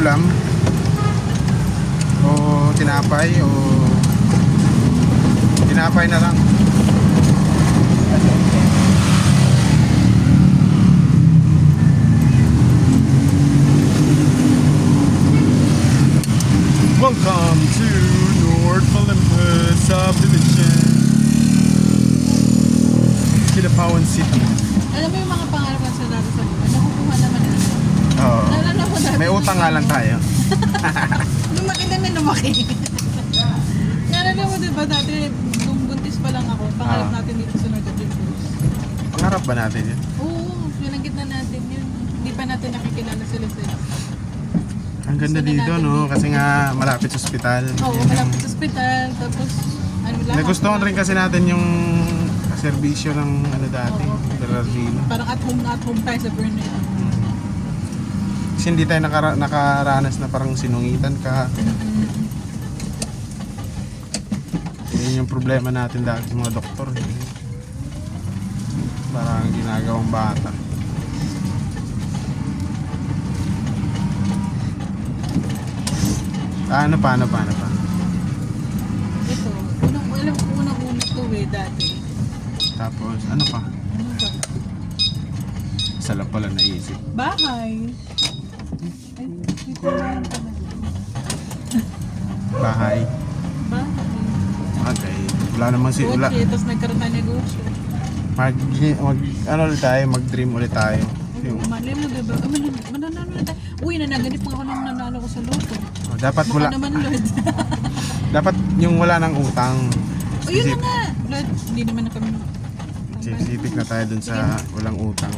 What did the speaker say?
ulam o tinapay o tinapay na lang. Welcome to North Olympus Subdivision, Kidapawan City. Alam mo yung mga pangarapan sa dati sa buwan, nakukuha naman nila. Oo. Naalala ko dati. May utang nga lang tayo. Lumaki na lumaki. Naalala mo diba dati, nung buntis pa lang ako, pangarap natin dito sa North Olympus. Pangarap ba natin yun? Oo, pinanggit na natin yun. Hindi pa natin nakikilala sila sila. Ang ganda Gusto na dito, natin no? dito. Kasi nga malapit sa ospital. Oo, malapit sa ospital, tapos ano lang. Nagustuhan rin kasi natin yung serbisyo ng ano dati, Oo. Bernardino. Parang at home tayo sa Bernardino. Kasi hindi tayo nakaranas na parang sinungitan ka. Yun yung problema natin dati sa mga doktor. Parang ginagawang bata. Paano pa? Ito, alam ko unang-una to dati. Tapos, ano pa? Ano ba? Isa lang pala naisip. Bahay. Ay, dito na yan pala. Bahay. Bahay. Okay. Wala naman si... Wala. Kotse, tapos nagkaroon tayo negosyo. Ano ulit tayo? Mag-dream ulit tayo. Yung, Malay mo, diba? Mananalo na tayo. Uy, nanaganip pa ako nang nanalo ko sa loto. dapat Baka wala... naman, Lord. Dapat yung wala ng utang. O, yun na nga. Lord, hindi naman na kami. Sisipik na tayo dun sa walang utang.